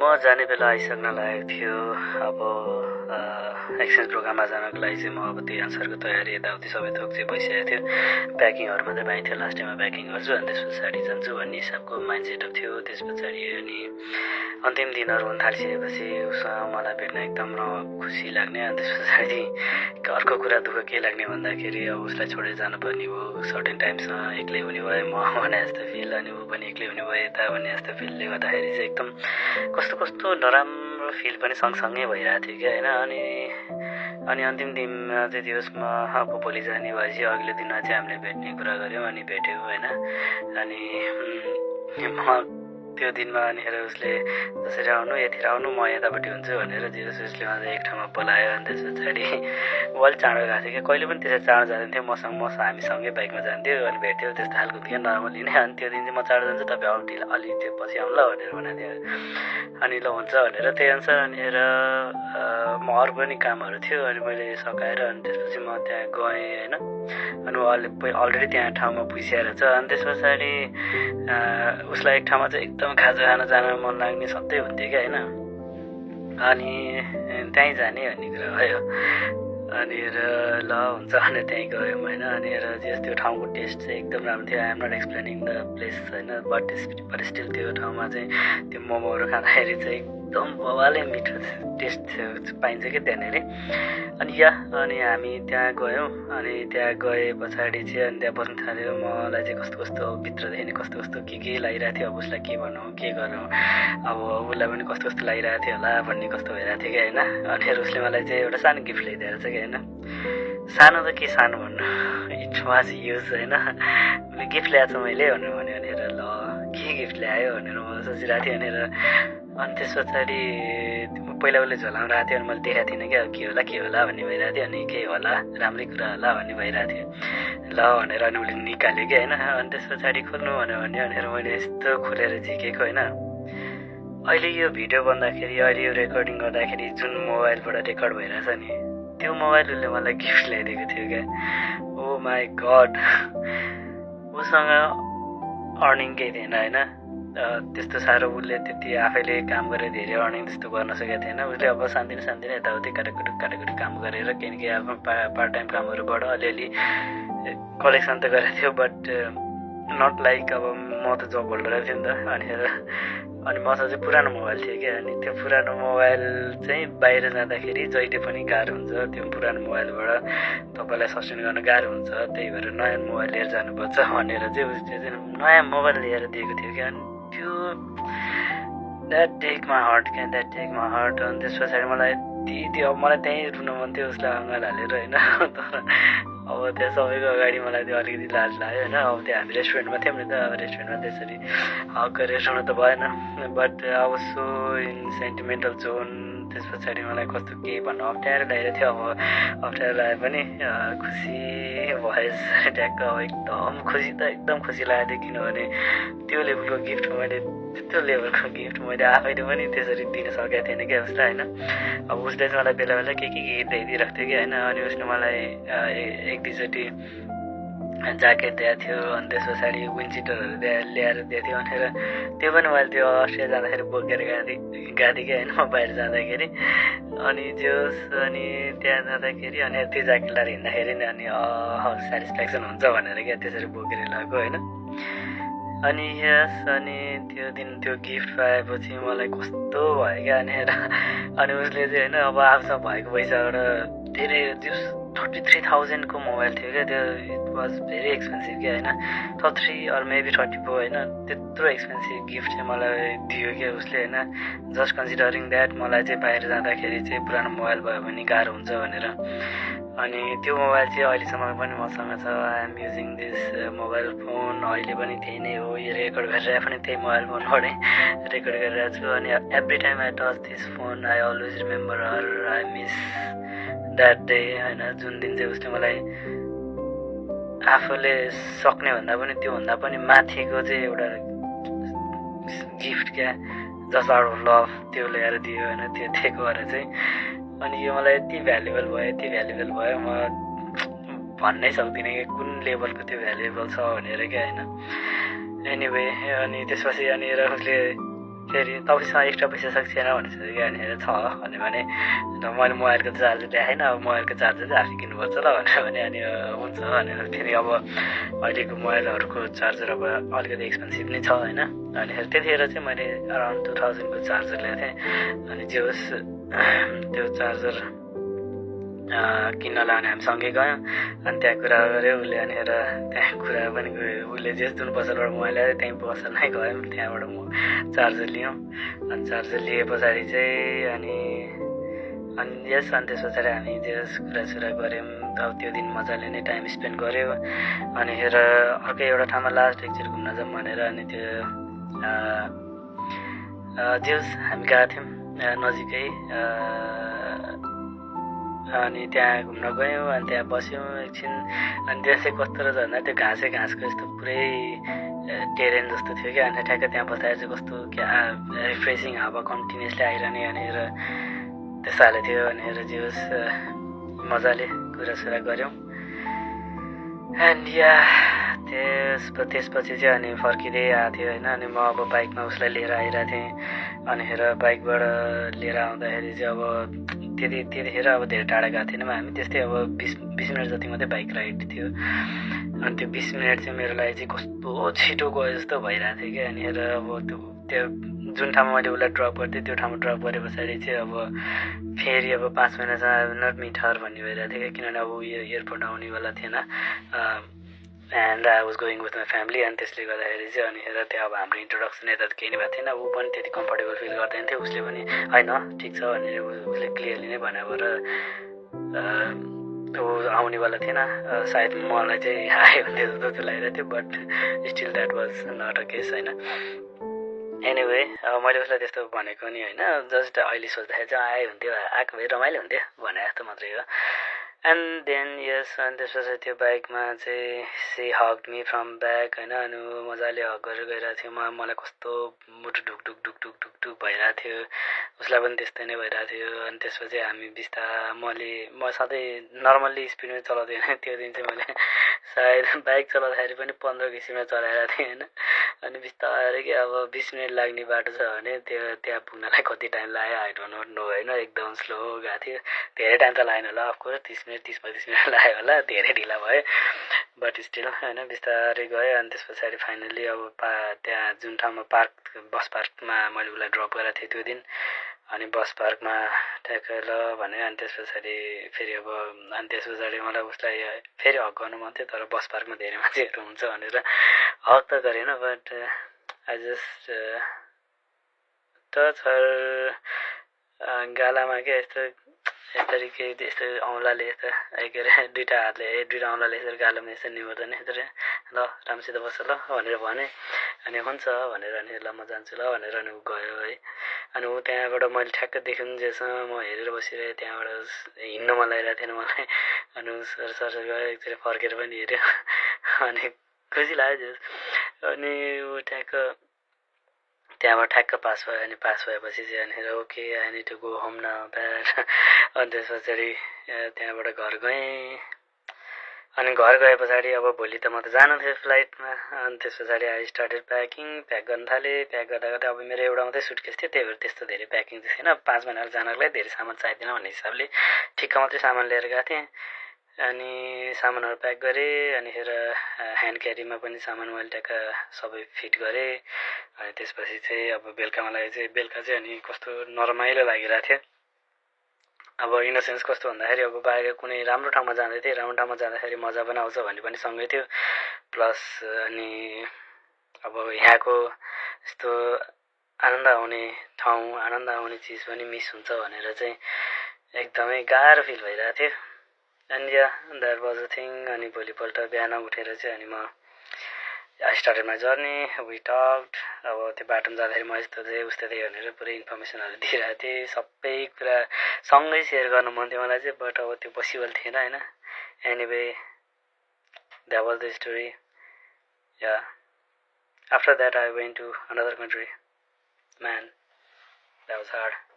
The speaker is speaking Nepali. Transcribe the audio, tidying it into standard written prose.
म जाने बेला आइसक्न लागेको थियो। अब एक्सचेन्ज प्रोग्राममा जानको लागि चाहिँ म अब त्यो एन्सरको तयारी यताउति सबै थोक चाहिँ भइसकेको थियो। प्याकिङहरू मात्रै बाँकी थियो, लास्ट टाइममा प्याकिङ गर्छु अनि त्यस पछाडि जान्छु भन्ने हिसाबको माइन्ड सेटअप थियो। त्यस पछाडि अनि अन्तिम दिनहरू हुन थालिसकेपछि उसँग मलाई भेट्न एकदम खुसी लाग्ने अनि त्यस पछाडि अर्को कुरा दुःख के लाग्ने भन्दाखेरि अब उसलाई छोडेर जानुपर्ने भयो। सर्टेन टाइमसँग एक्लै हुने भए म भने जस्तो फिल, अनि ऊ पनि एक्लै हुने भए यता भन्ने जस्तो फिलले गर्दाखेरि चाहिँ एकदम कस्तो कस्तो नराम्रो फिल पनि सँगसँगै भइरहेको थियो क्या होइन। अनि अन्तिम दिनमा चाहिँ दिवसमा अब भोलि जाने भएपछि अघिल्लो दिनमा चाहिँ हामीले भेट्ने कुरा गऱ्यौँ अनि भेट्यौँ होइन। अनि म त्यो दिनमा अनिखेर उसले जसरी आउनु यतिर आउनु म यतापट्टि हुन्छु भनेर उसले मलाई एक ठाउँमा बोलायो। अनि त्यस पछाडि ऊ अलिक चाँडो गएको थियो क्या, कहिले पनि त्यसरी चाँडो जाँदैन थियो। हामी सँगै बाइकमा जान्थ्यो अनि भेट्थ्यो, त्यस्तो खालको थियो नर्मली नै। अनि त्यो दिन चाहिँ म चाँडो जान्छु, तपाईँ अलि त्यो पछि आउँ ल भनेर भनेको थियो। अनि ल हुन्छ भनेर त्यही अनुसार अनिखेर म अरू पनि कामहरू थियो अनि मैले सकाएर अनि त्यसपछि म त्यहाँ गएँ होइन। अनि ऊ अलरेडी त्यहाँ ठाउँमा पुगिसकेर छ। अनि त्यस पछाडि उसलाई एक ठाउँमा चाहिँ एकदम खाजा खान जान मन लाग्ने सधैँ हुन्थ्यो क्या होइन। अनि त्यहीँ जाने भन्ने कुरा भयो। अनि ल हुन्छ भने त्यहीँ गयौँ होइन। अनि त्यो ठाउँको टेस्ट चाहिँ एकदम राम्रो थियो। I am not explaining the place होइन, बट स्टिल त्यो ठाउँमा चाहिँ त्यो मोमोहरू खाँदाखेरि चाहिँ एकदम बवालै मिठो टेस्ट पाइन्छ क्या त्यहाँनिर। अनि हामी त्यहाँ गयौँ। अनि त्यहाँ गए पछाडि चाहिँ अनि त्यहाँ बस्नु थाल्यो। मलाई चाहिँ कस्तो कस्तो भित्रदेखि नि कस्तो कस्तो के लागिरहेको थियो। अब उसलाई के भनौँ के गरौँ, अब उसलाई पनि कस्तो कस्तो लागिरहेको थियो होला भन्ने कस्तो भइरहेको थियो क्या होइन। अनि उसले मलाई चाहिँ एउटा सानो गिफ्ट ल्याइदिएर छ क्या होइन। सानो त के सानो भन्नु, इट वाज युज होइन। उसले गिफ्ट ल्याएको छ मैले भनेर भन्यो। भनेर ल के गिफ्ट ल्यायो भनेर म सोचिरहेको थिएँ। भनेर अनि त्यस पछाडि पहिला उसले झोलाउनु आएको थियो अनि मैले देखाएको थिइनँ क्या, के होला भन्ने भइरहेको थियो। अनि केही होला राम्रै कुरा होला भन्ने भइरहेको थियो। ल भनेर अनि उसले निकाल्यो क्या होइन। अनि त्यस पछाडि खोल्नु भन्यो भनेर मैले यस्तो खोलेर झिकेको होइन। अहिले यो भिडियो बन्दाखेरि अहिले यो रेकर्डिङ गर्दाखेरि जुन मोबाइलबाट रेकर्ड भइरहेछ नि, त्यो मोबाइल उसले मलाई गिफ्ट ल्याइदिएको थियो क्या। ओ माई गड, उसँग अर्निङ केही थिएन होइन। त्यस्तो साह्रो उसले त्यति आफैले काम गरेर धेरै अर्निङ त्यस्तो गर्न सकेको थिएन। उसले अब शान्तिले यताउति काटाकुटी काम गरेर केही न केही आफ्नो पार्ट टाइम कामहरूबाट अलिअलि कलेक्सन त गरेको थियो, बट नट लाइक अब म त जब होल्डर थियो नि त। अनि मसँग चाहिँ पुरानो मोबाइल थियो क्या। अनि त्यो पुरानो मोबाइल चाहिँ बाहिर जाँदाखेरि जहिले पनि गाह्रो हुन्छ, त्यो पुरानो मोबाइलबाट तपाईँलाई सस्टेन गर्न गाह्रो हुन्छ, त्यही भएर नयाँ मोबाइल लिएर जानुपर्छ भनेर चाहिँ उसले चाहिँ नयाँ मोबाइल लिएर दिएको थियो क्या। अनि त्यो द्याट टेक माई हार्ट। अनि त्यस पछाडि मलाई अब मलाई त्यहीँ रुनु मन थियो उसलाई अँगाल हालेर होइन। तर अब त्यहाँ सबैको अगाडि मलाई त्यो अलिकति लाज लाग्यो होइन। अब त्यहाँ हामी रेस्टुरेन्टमा थियौँ नि त, अब रेस्टुरेन्टमा त्यसरी हक गरेर सुन्नु त भएन, बट अब सो इन सेन्टिमेन्टल जोन। त्यस पछाडि मलाई कस्तो केही भन्नु अप्ठ्यारो लागिरहेको थियो। अब अप्ठ्यारो लागे पनि खुसी भएछ ट्याक्क। अब एकदम खुसी लागेको थियो, किनभने त्यो लेभलको गिफ्ट मैले आफैले पनि त्यसरी दिन सकेको थिएन क्या उसलाई होइन। अब उसले चाहिँ मलाई बेला बेला के ल्याइदिइरहेको थियो क्या होइन। अनि उसले मलाई एक दुईचोटि ज्याकेट दिएको थियो, अनि त्यस पछाडि विन्ड चिटरहरू ल्याएर दिएको थियो। भनेर त्यो पनि मैले त्यो अस्ट्रेलिया जाँदाखेरि बोकेर गएको थिएँ क्या होइन म बाहिर जाँदाखेरि। अनि त्यहाँ जाँदाखेरि अनि त्यो ज्याकेट लगाएर हिँड्दाखेरि नि अनि सेटिस्फ्याक्सन हुन्छ भनेर क्या त्यसरी बोकेर लगाएको होइन। अनि त्यो दिन त्यो गिफ्ट पाएपछि मलाई कस्तो भयो क्या। अनि उसले चाहिँ होइन अब आफूसँग भएको पैसाबाट धेरै 33,000 को मोबाइल थियो क्या त्यो। इट वाज भेरी एक्सपेन्सिभ क्या होइन। 3 अर मेबी 34 होइन, त्यत्रो एक्सपेन्सिभ गिफ्ट चाहिँ मलाई दियो क्या उसले होइन। जस्ट कन्सिडरिङ द्याट मलाई चाहिँ बाहिर जाँदाखेरि चाहिँ पुरानो मोबाइल भयो भने गाह्रो हुन्छ भनेर। अनि त्यो मोबाइल चाहिँ अहिलेसम्म पनि मसँग छ। I am using this mobile phone अहिले पनि त्यही नै हो। यो रेकर्ड गरिरहेको पनि त्यही मोबाइल फोनबाटै रेकर्ड गरिरहेको छु। अनि every time I touch this phone I always remember her, I miss that day होइन। जुन दिन चाहिँ उसले मलाई आफूले सक्ने भन्दा पनि त्योभन्दा पनि माथिको चाहिँ एउटा गिफ्ट क्या, जस्ट आउट अफ लभ त्यो ल्याएर दियो होइन। त्यो दिएको भएर चाहिँ अनि यो मलाई यति भ्यालुएबल भयो म भन्नै सक्दिनँ कि कुन लेभलको त्यो भ्यालुएबल छ भनेर क्या होइन। एनिवे अनि त्यसपछि उसले फेरि तपाईँसँग एक्स्ट्रा पैसा सक्छ छैन भनेपछि क्या भनेर छ भने मैले मोबाइलको चार्जर ल्याएन अब मोबाइलको चार्जर चाहिँ आफै किन्नुपर्छ ल भने अनि हुन्छ भनेर फेरि अब अहिलेको मोबाइलहरूको चार्जर अब अलिकति एक्सपेन्सिभ नै छ होइन अनिखेरि त्यतिखेर चाहिँ मैले अराउन्ड 2000 को चार्जर ल्याएको थिएँ अनि जे होस् त्यो चार्जर किन्न लाने हामी सँगै गयौँ अनि त्यहाँ कुरा गऱ्यो उसले अनिखेर त्यहाँ कुरा पनि उसले जुन पसलबाट मोबाइल ल्यायो त्यहीँ पसलमै गयौँ त्यहाँबाट म चार्जर लियौँ अनि चार्जर लिए पछाडि चाहिँ अनि यस अनि त्यस पछाडि हामी जस कुरासुरा गऱ्यौँ अब त्यो दिन मजाले नै टाइम स्पेन्ड गऱ्यो अनिखेर अर्कै एउटा ठाउँमा लास्ट एकचोटि घुम्न जाउँ भनेर अनि त्यो जस हामी गएको थियौँ नजिकै अनि त्यहाँ घुम्न गयौँ अनि त्यहाँ बस्यौँ एकछिन अनि त्यहाँ चाहिँ कस्तो रहेछ भन्दा त्यो घाँसको यस्तो पुरै टेरेन जस्तो थियो क्या अनि ठ्याक्क त्यहाँ बस्दा चाहिँ कस्तो क्या रिफ्रेसिङ हावा कन्टिन्युसली आइरहने भनेर त्यस्तो थियो भनेर जे होस् मजाले कुरासुरा गऱ्यौँ एन्ड या त्यसपछि चाहिँ अनि फर्किँदै आएको थियो होइन अनि म अब बाइकमा उसलाई लिएर आइरहेको थिएँ अनिखेर बाइकबाट लिएर आउँदाखेरि चाहिँ अब त्यतिखेर अब धेरै टाढा गएको थिएनौँ हामी त्यस्तै अब 20 मिनट जति मात्रै बाइक राइड थियो अनि त्यो 20 मिनट चाहिँ मेरो लागि चाहिँ कस्तो छिटो गयो जस्तो भइरहेको थियो क्या अनिखेर अब त्यो जुन ठाउँमा मैले उसलाई ड्रप गर्थेँ त्यो ठाउँमा ड्रप गरे पछाडि चाहिँ अब फेरि अब 5 मिनटमा नट मिटर भन्ने भइरहेको थियो क्या किनभने अब उयो एयरपोर्ट आउनेवाला थिएन and I was going with my family अनि त्यसले गर्दाखेरि चाहिँ अनिखेर त्यहाँ अब हाम्रो इन्ट्रोडक्सन यता त केही नै भएको थिएन ऊ पनि त्यति कम्फर्टेबल फिल गर्दैन थियो उसले पनि होइन ठिक छ भनेर उसले क्लियरली नै भने भएर ऊ आउनेवाला थिएन सायद मलाई चाहिँ आयो हुन्थ्यो जस्तो लागिरहेको थियो but still that was not a case होइन एनिवे मैले उसलाई त्यस्तो भनेको नि होइन जस्ट अहिले सोच्दाखेरि चाहिँ आयो हुन्थ्यो आएको भए रमाइलो हुन्थ्यो भने जस्तो मात्रै हो एन्ड देन यस अनि त्यसपछि त्यो बाइकमा चाहिँ she hugged me from back होइन अनि मजाले हग गरेर गइरहेको थियो मलाई कस्तो मुटु ढुक भइरहेको थियो उसलाई पनि त्यस्तै नै भइरहेको थियो अनि त्यसपछि हामी म सधैँ नर्मल्ली स्पिडमा चलाउँदैन त्यो दिन चाहिँ मैले सायद बाइक चलाउँदाखेरि पनि 15 को स्पिडमा चलाइरहेको थिएँ होइन अनि बिस्तारै कि अब 20 मिनट लाग्ने बाटो छ भने त्यहाँ पुग्नलाई कति टाइम लाग्यो आई डोन्ट नो होइन एकदम स्लो गएको थियो धेरै टाइम त लागेन होला अफकोर्स 30 मिनट 30-35 मिनट लाग्यो होला धेरै ढिला भयो बट स्टिल होइन बिस्तारै गयो अनि त्यस पछाडि फाइनल्ली अब त्यहाँ जुन ठाउँमा बस पार्कमा मैले उसलाई ड्रप गरेको थिएँ त्यो दिन अनि बस पार्कमा ठ्याक्क ल भने अनि त्यस पछाडि फेरि अब अनि त्यस पछाडि मलाई उसलाई फेरि हक गर्नु मन थियो तर बस पार्कमा धेरै मान्छेहरू हुन्छ भनेर हक त गरेन but I just touch her गालामा क्या यसरी केही यस्तो औँलाले यस्तो के अरे दुईवटा औँलाले यसरी गालामा यसरी निहुर्दैन यसरी ल राम्रोसित बस्छ ल भनेर भने अनि हुन्छ भनेर अनि ल म जान्छु ल भनेर अनि ऊ गयो है अनि ऊ त्यहाँबाट मैले ठ्याक्क देख्नु जेसँग म हेरेर बसिरहेँ त्यहाँबाट हिँड्न मन लागिरहेको थिएन मलाई अनि सर गयो एकचोटि फर्केर पनि हेऱ्यो अनि खुसी लाग्यो अनि ऊ त्यहाँबाट ठ्याक्क पास भयो अनि पास भएपछि चाहिँ अनि okay I need to go home now that अनि त्यस पछाडि त्यहाँबाट घर गएँ अनि घर गए पछाडि अब भोलि त म त जानु थियो फ्लाइटमा अनि त्यस पछाडि आई स्टार्टेड प्याक गर्न थालेँ प्याक गर्दा अब मेरो एउटा मात्रै सुटकेस थियो त्यही भएर त्यस्तो धेरै प्याकिङ चाहिँ थिएन 5 महिनाको जानको लागि धेरै सामान चाहिँदैन भन्ने हिसाबले ठिक्क मात्रै सामान लिएर गएको थिएँ अनि सामानहरू प्याक गरेँ अनिखेर ह्यान्ड क्यारीमा पनि सामान मैले ट्याक्क सबै फिट गरेँ अनि त्यसपछि चाहिँ अब बेलुका चाहिँ अनि कस्तो नरमाइलो लागिरहेको थियो अब इन द सेन्स कस्तो भन्दाखेरि अब बाहिर कुनै राम्रो ठाउँमा जाँदै थिएँ राम्रो ठाउँमा जाँदाखेरि मजा पनि आउँछ भन्ने पनि सँगै थियो प्लस अनि अब यहाँको यस्तो आनन्द आउने ठाउँ आनन्द आउने चिज पनि मिस हुन्छ भनेर चाहिँ एकदमै गाह्रो फिल भइरहेको थियो and yeah that was a thing अनि भोलिपल्ट बिहान उठेर चाहिँ अनि म I started my journey we talked अब त्यो बाटोमा जाँदाखेरि म यस्तो थिएँ उस्तो थिएँ भनेर पुरै इन्फर्मेसनहरू दिइरहेको थिएँ सबै कुरा सँगै सेयर गर्नु मन थियो मलाई चाहिँ बट अब त्यो पोसिबल थिएन होइन anyway that was the story yeah after that I went to another country man that was hard